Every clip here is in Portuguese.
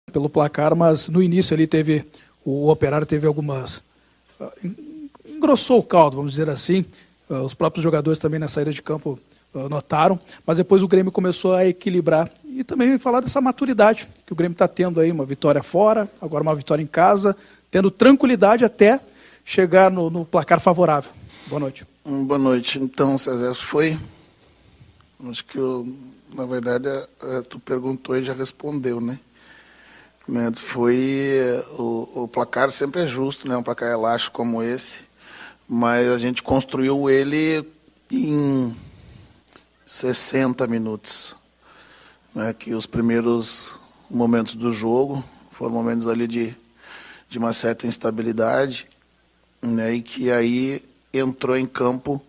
pelo placar, mas no início ali o Operário teve algumas... engrossou o caldo, vamos dizer assim. Os próprios jogadores também na saída de campo notaram, mas depois o Grêmio começou a equilibrar. E também falar dessa maturidade que o Grêmio está tendo aí, uma vitória fora, agora uma vitória em casa, tendo tranquilidade até chegar no placar favorável. Boa noite. Boa noite. Então, César, acho que na verdade, tu perguntou e já respondeu, né? O placar sempre é justo, né? Um placar elástico como esse, mas a gente construiu ele em 60 minutos, né? Que os primeiros momentos do jogo foram momentos ali de uma certa instabilidade, né? E que aí entrou em campo,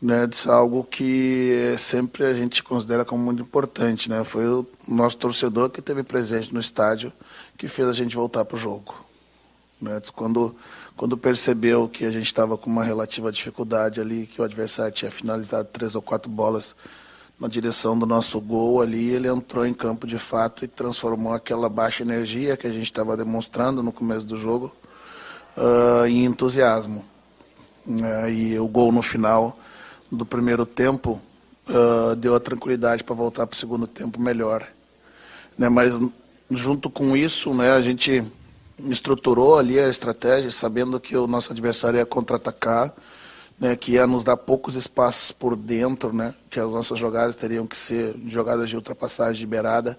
né, de algo que sempre a gente considera como muito importante, né? Foi o nosso torcedor que esteve presente no estádio que fez a gente voltar para o jogo, né? Quando percebeu que a gente estava com uma relativa dificuldade ali, que o adversário tinha finalizado 3 ou 4 bolas na direção do nosso gol ali, ele entrou em campo de fato e transformou aquela baixa energia que a gente estava demonstrando no começo do jogo em entusiasmo, né? E o gol no final do primeiro tempo deu a tranquilidade para voltar para o segundo tempo melhor, né? Mas junto com isso, né, a gente estruturou ali a estratégia, sabendo que o nosso adversário ia contra-atacar, né, que ia nos dar poucos espaços por dentro, né, que as nossas jogadas teriam que ser jogadas de ultrapassagem de beirada,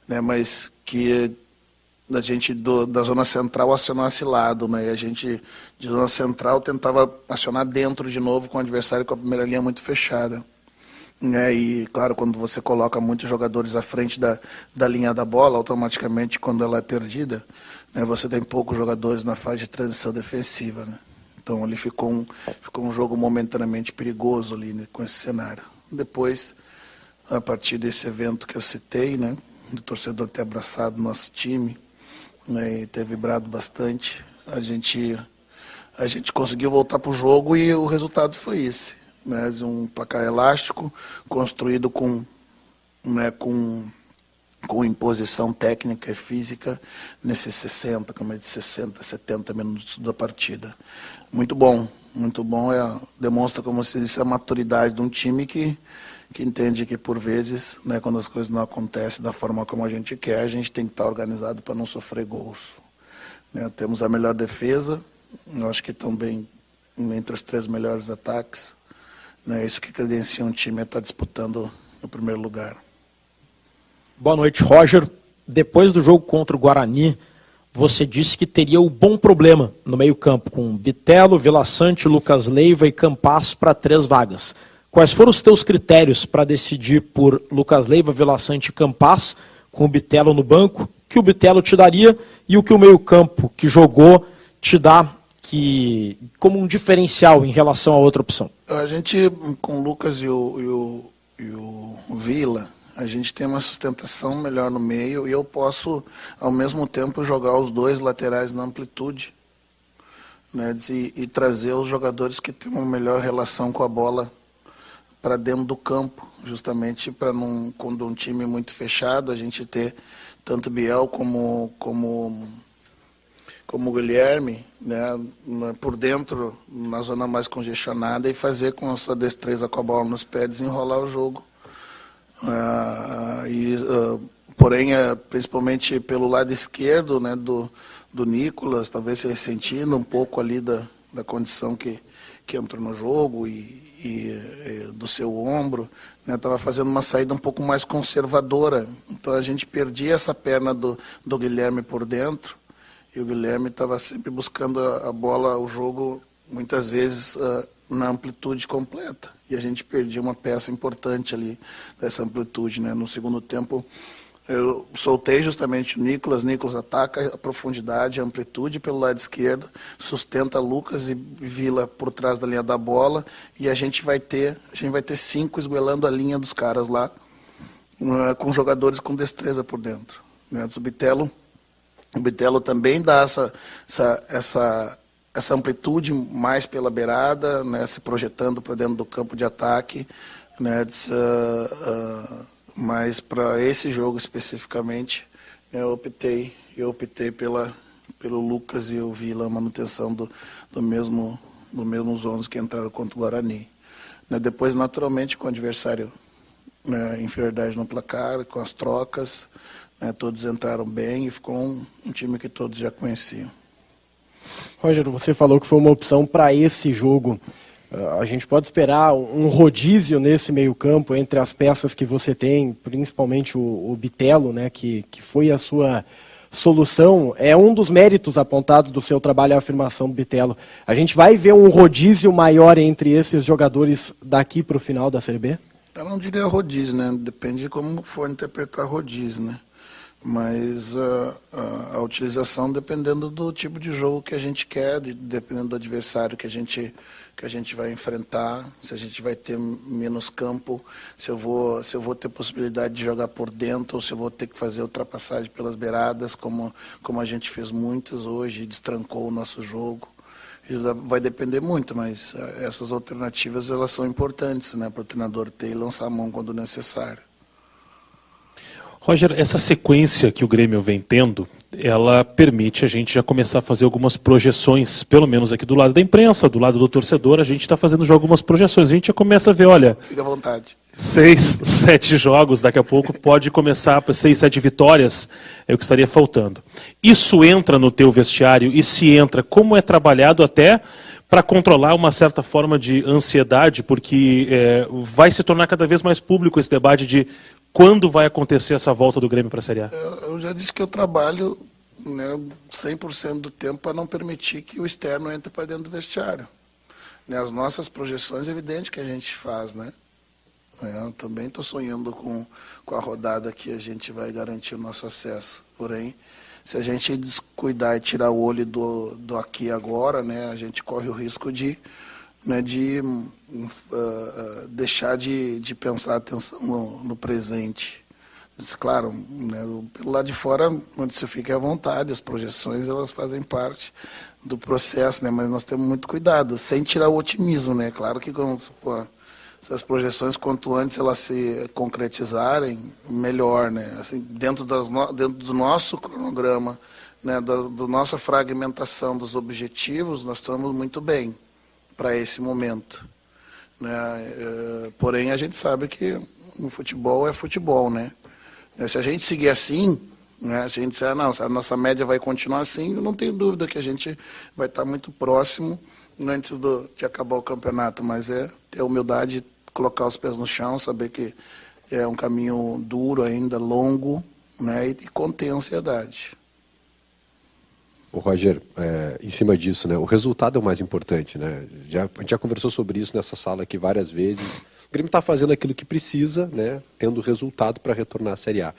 né, mas que a gente da zona central acionasse lado, né? E a gente de zona central tentava acionar dentro de novo com o adversário com a primeira linha muito fechada, né? E claro, quando você coloca muitos jogadores à frente da linha da bola, automaticamente quando ela é perdida, né, você tem poucos jogadores na fase de transição defensiva, né? Então ali ficou um jogo momentaneamente perigoso ali, né, com esse cenário. Depois, a partir desse evento que eu citei, né, do torcedor ter abraçado o nosso time, né, e ter vibrado bastante, a gente conseguiu voltar para o jogo e o resultado foi esse, né, um placar elástico, construído com imposição técnica e física nesses 60, como é de 60, 70 minutos da partida. Muito bom, demonstra, como se disse, a maturidade de um time que entende que, por vezes, né, quando as coisas não acontecem da forma como a gente quer, a gente tem que estar organizado para não sofrer gols, né? Temos a melhor defesa, eu acho que também entre os 3 melhores ataques, né? Isso que credencia um time a estar disputando o primeiro lugar. Boa noite, Roger. Depois do jogo contra o Guarani, você disse que teria o bom problema no meio-campo, com Bitelo, Vila Sante, Lucas Leiva e Campas para 3 vagas. Quais foram os teus critérios para decidir por Lucas Leiva, Vila Sante e Campas, com o Bitelo no banco, que o Bitelo te daria e o que o meio-campo que jogou te dá como um diferencial em relação a outra opção? A gente, com o Lucas e o Vila, a gente tem uma sustentação melhor no meio e eu posso, ao mesmo tempo, jogar os 2 laterais na amplitude, né, e trazer os jogadores que têm uma melhor relação com a bola para dentro do campo, justamente para não, quando um time muito fechado, a gente ter tanto Biel como o Guilherme, né, por dentro, na zona mais congestionada, e fazer com a sua destreza com a bola nos pés desenrolar o jogo. Porém, principalmente pelo lado esquerdo, né, do Nicolas, talvez se ressentindo um pouco ali da condição que entrou no jogo e do seu ombro, né, estava fazendo uma saída um pouco mais conservadora. Então a gente perdia essa perna do Guilherme por dentro, e o Guilherme estava sempre buscando a bola, o jogo, muitas vezes na amplitude completa. E a gente perdia uma peça importante ali dessa amplitude, né? No segundo tempo, eu soltei justamente o Nicolas ataca a profundidade, a amplitude pelo lado esquerdo, sustenta Lucas e Vila por trás da linha da bola, e a gente vai ter 5 esguelando a linha dos caras lá, com jogadores com destreza por dentro, né? O Bitelo também dá essa amplitude mais pela beirada, né, se projetando para dentro do campo de ataque, né, mas para esse jogo especificamente, Eu optei pelo Lucas e eu vi lá a manutenção do mesmos 11 que entraram contra o Guarani. Né, depois, naturalmente, com o adversário, né, inferioridade no placar, com as trocas, né, todos entraram bem e ficou um time que todos já conheciam. Roger, você falou que foi uma opção para esse jogo. A gente pode esperar um rodízio nesse meio-campo entre as peças que você tem, principalmente o Bitelo, né, que foi a sua solução. É um dos méritos apontados do seu trabalho, a afirmação do Bitelo. A gente vai ver um rodízio maior entre esses jogadores daqui para o final da Série B? Eu não diria rodízio, né? Depende de como for interpretar rodízio, né? Mas a utilização dependendo do tipo de jogo que a gente quer, dependendo do adversário que a gente vai enfrentar, se a gente vai ter menos campo, se eu vou ter possibilidade de jogar por dentro, ou se eu vou ter que fazer ultrapassagem pelas beiradas, como a gente fez muitas hoje, destrancou o nosso jogo. Isso vai depender muito, mas essas alternativas elas são importantes, né, para o treinador ter e lançar a mão quando necessário. Roger, essa sequência que o Grêmio vem tendo, ela permite a gente já começar a fazer algumas projeções, pelo menos aqui do lado da imprensa, do lado do torcedor, a gente está fazendo já algumas projeções. A gente já começa a ver, olha... Fica à vontade. 6, 7 jogos, daqui a pouco pode começar para 6, 7 vitórias, é o que estaria faltando. Isso entra no teu vestiário e se entra, como é trabalhado até para controlar uma certa forma de ansiedade, porque vai se tornar cada vez mais público esse debate de quando vai acontecer essa volta do Grêmio para a Série A? Eu já disse que eu trabalho, né, 100% do tempo para não permitir que o externo entre para dentro do vestiário. Né, as nossas projeções é evidente que a gente faz, né? Eu também estou sonhando com a rodada que a gente vai garantir o nosso acesso. Porém, se a gente descuidar e tirar o olho do aqui e agora, né, a gente corre o risco de deixar de prestar atenção no presente. Mas, claro, né, pelo lado de fora, onde você fica à vontade, as projeções elas fazem parte do processo, né, mas nós temos muito cuidado, sem tirar o otimismo. Né, claro que se as projeções quanto antes elas se concretizarem, melhor, né? Assim, dentro do nosso cronograma, né, da nossa fragmentação dos objetivos, nós estamos muito bem para esse momento. Né? Porém, a gente sabe que o futebol é futebol, né? Se a gente seguir assim, né, se a gente disser, não, se a nossa média vai continuar assim, eu não tenho dúvida que a gente vai estar muito próximo antes de acabar o campeonato, mas é ter a humildade, colocar os pés no chão, saber que é um caminho duro ainda, longo, né, e conter a ansiedade. O Roger, em cima disso, né, o resultado é o mais importante, né? A gente já conversou sobre isso nessa sala aqui várias vezes. O Grêmio está fazendo aquilo que precisa, né, tendo resultado para retornar à Série A.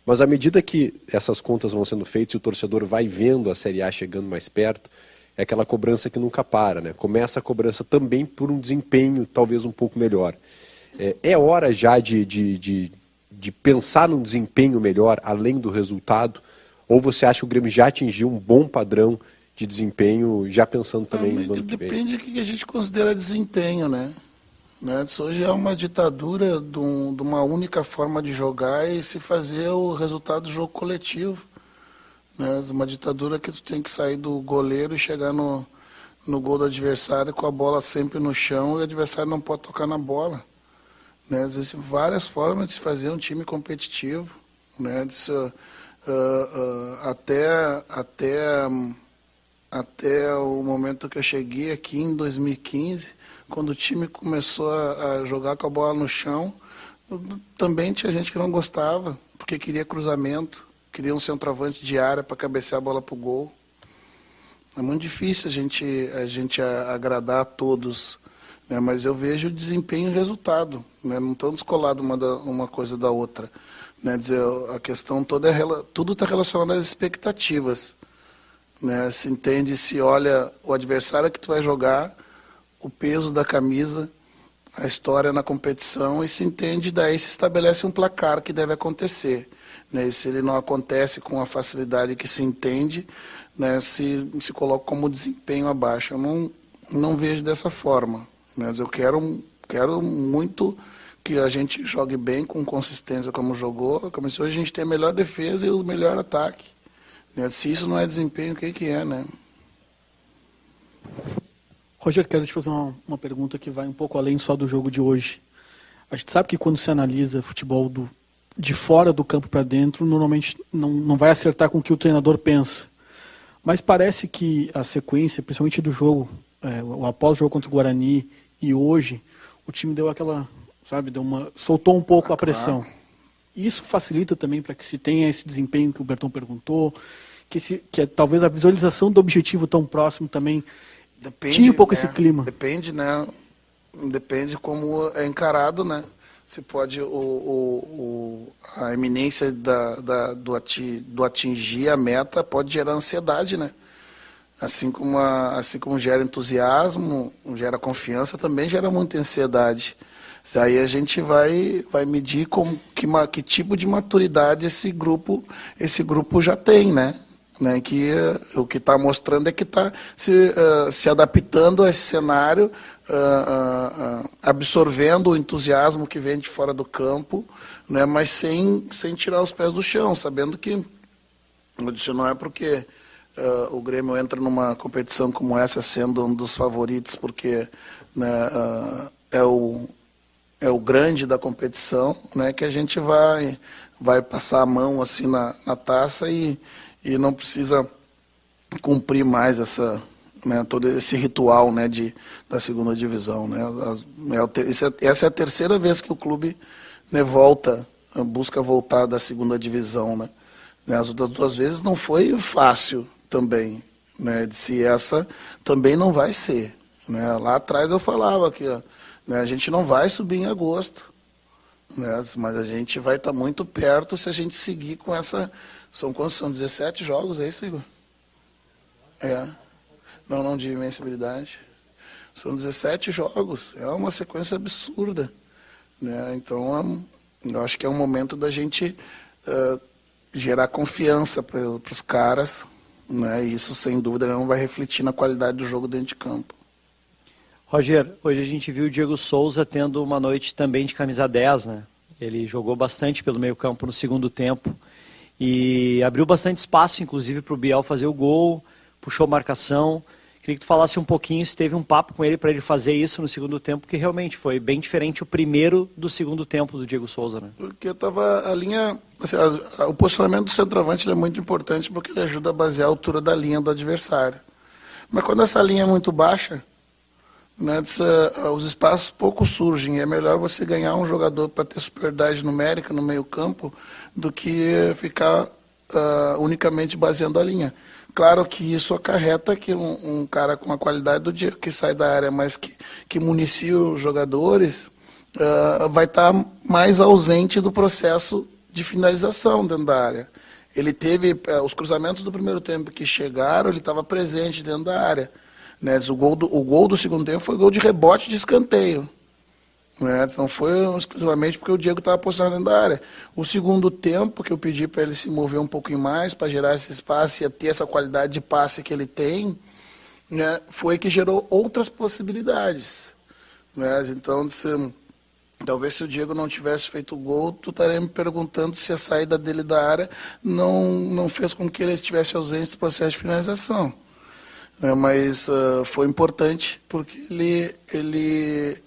Mas à medida que essas contas vão sendo feitas e o torcedor vai vendo a Série A chegando mais perto, é aquela cobrança que nunca para, né? Começa a cobrança também por um desempenho talvez um pouco melhor. É hora já de pensar num desempenho melhor além do resultado? Ou você acha que o Grêmio já atingiu um bom padrão de desempenho, já pensando também no ano que vem? Depende do que a gente considera desempenho, né? Isso hoje é uma ditadura de uma única forma de jogar e se fazer o resultado do jogo coletivo. Uma ditadura que tu tem que sair do goleiro e chegar no gol do adversário com a bola sempre no chão e o adversário não pode tocar na bola. Existem várias formas de se fazer um time competitivo. Até o momento que eu cheguei aqui em 2015, quando o time começou a jogar com a bola no chão, também tinha gente que não gostava, porque queria cruzamento, queria um centroavante de área para cabecear a bola para o gol. É muito difícil a gente agradar a todos, né? Mas eu vejo desempenho e resultado, né? Não estão descolados uma coisa da outra. Né? A questão toda tudo está relacionado às expectativas. Né? Se entende, se olha o adversário que tu vai jogar, o peso da camisa, a história na competição, e se entende, daí se estabelece um placar que deve acontecer. Né, se ele não acontece com a facilidade que se entende, né, se coloca como desempenho abaixo. Eu não vejo dessa forma. Mas eu quero muito que a gente jogue bem, com consistência como jogou. Como se hoje a gente tem a melhor defesa e o melhor ataque. Né? Se isso não é desempenho, o que é, né? Roger, quero te fazer uma pergunta que vai um pouco além só do jogo de hoje. A gente sabe que quando se analisa futebol de fora do campo para dentro, normalmente não vai acertar com o que o treinador pensa. Mas parece que a sequência, principalmente do jogo, após o jogo contra o Guarani e hoje, o time deu aquela, sabe, soltou um pouco a pressão. Isso facilita também para que se tenha esse desempenho que o Berton perguntou, que talvez a visualização do objetivo tão próximo também tire um pouco esse clima. Depende, né? Depende como é encarado, né? Se pode a eminência do atingir a meta pode gerar ansiedade, né? Assim como gera entusiasmo, gera confiança, também gera muita ansiedade. Aí a gente vai medir que tipo de maturidade esse grupo já tem, né? Que o que está mostrando é que está se adaptando a esse cenário, absorvendo o entusiasmo que vem de fora do campo, né? Mas sem tirar os pés do chão, sabendo que isso não é porque o Grêmio entra numa competição como essa sendo um dos favoritos, porque, né, é o grande da competição, né, que a gente vai passar a mão assim na taça e não precisa cumprir mais todo esse ritual, né, da segunda divisão, né? Essa é a terceira vez que o clube, né, busca voltar da segunda divisão, né? As outras 2 vezes não foi fácil também, né? Se essa também não vai ser, né? Lá atrás eu falava que, né, a gente não vai subir em agosto, né? Mas a gente vai estar muito perto se a gente seguir com essa. São 17 jogos, é isso, Igor? Não de invencibilidade. São 17 jogos, é uma sequência absurda, né? Então, eu acho que é um momento da gente gerar confiança para os caras, né? E isso, sem dúvida, não vai refletir na qualidade do jogo dentro de campo. Roger, hoje a gente viu o Diego Souza tendo uma noite também de camisa 10, né? Ele jogou bastante pelo meio campo no segundo tempo e abriu bastante espaço, inclusive, para o Biel fazer o gol, puxou marcação. Queria que tu falasse um pouquinho se teve um papo com ele para ele fazer isso no segundo tempo, que realmente foi bem diferente o primeiro do segundo tempo do Diego Souza, né? Porque a linha, assim, o posicionamento do centroavante é muito importante porque ele ajuda a basear a altura da linha do adversário. Mas quando essa linha é muito baixa, né, os espaços pouco surgem. É melhor você ganhar um jogador para ter superioridade numérica no meio campo do que ficar unicamente baseando a linha. Claro que isso acarreta que um cara com a qualidade do Diego, que sai da área, mas que municia os jogadores, vai estar mais ausente do processo de finalização dentro da área. Ele teve os cruzamentos do primeiro tempo que chegaram, ele estava presente dentro da área. Né? O gol do segundo tempo foi gol de rebote de escanteio. Né? Então foi exclusivamente porque o Diego estava posicionado dentro da área. O segundo tempo, que eu pedi para ele se mover um pouquinho mais, para gerar esse espaço e ter essa qualidade de passe que ele tem, né, foi que gerou outras possibilidades. Né? Então, talvez se o Diego não tivesse feito o gol, tu estaria me perguntando se a saída dele da área não fez com que ele estivesse ausente do processo de finalização. Mas foi importante porque ele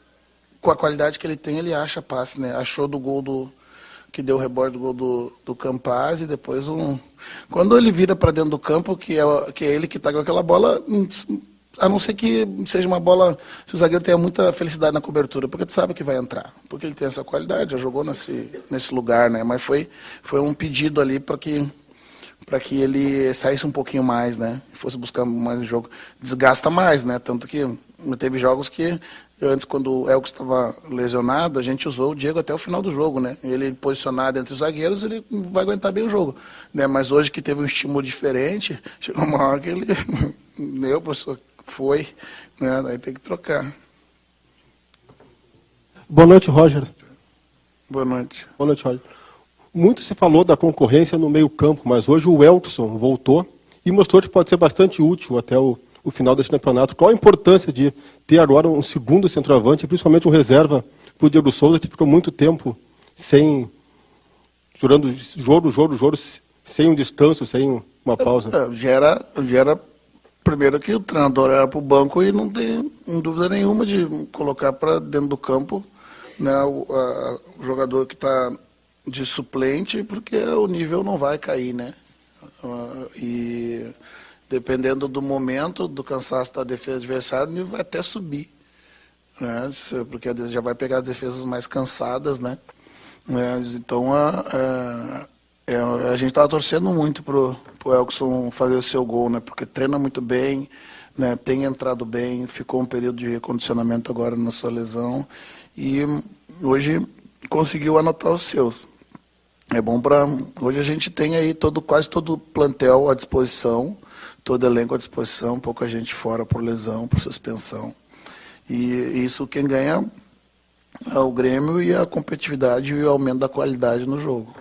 com a qualidade que ele tem, ele acha passe, né? Achou do gol que deu o rebote do gol do Campaz e depois quando ele vira para dentro do campo, que é ele que está com aquela bola, a não ser que seja uma bola, se o zagueiro tenha muita felicidade na cobertura, porque tu sabe que vai entrar, porque ele tem essa qualidade, já jogou nesse lugar, né? Mas foi um pedido ali para que ele saísse um pouquinho mais, né? Fosse buscar mais o jogo. Desgasta mais, né? Tanto que teve jogos que, antes, quando o Elkson estava lesionado, a gente usou o Diego até o final do jogo, né? Ele posicionado entre os zagueiros, ele vai aguentar bem o jogo. Né? Mas hoje que teve um estímulo diferente, chegou uma hora que ele... Meu, professor, foi, né? Daí tem que trocar. Boa noite, Roger. Boa noite. Boa noite, Roger. Muito se falou da concorrência no meio-campo, mas hoje o Elkson voltou e mostrou que pode ser bastante útil até o final desse campeonato. Qual a importância de ter agora um segundo centroavante, principalmente um reserva para o Diego Souza, que ficou muito tempo jogando jogo, sem um descanso, sem uma pausa. Gera primeiro que o treinador era para o banco e não tem dúvida nenhuma de colocar para dentro do campo, né, o jogador que está de suplente, porque o nível não vai cair, né? E dependendo do momento, do cansaço da defesa adversária, o nível vai até subir, né? Porque já vai pegar as defesas mais cansadas, né? Então a gente estava torcendo muito pro Elkson fazer o seu gol, né? Porque treina muito bem, né? Tem entrado bem, ficou um período de recondicionamento agora na sua lesão e hoje conseguiu anotar os seus. É bom para... Hoje a gente tem aí quase todo o plantel à disposição, todo elenco à disposição, pouca gente fora por lesão, por suspensão. E isso quem ganha é o Grêmio e a competitividade e o aumento da qualidade no jogo.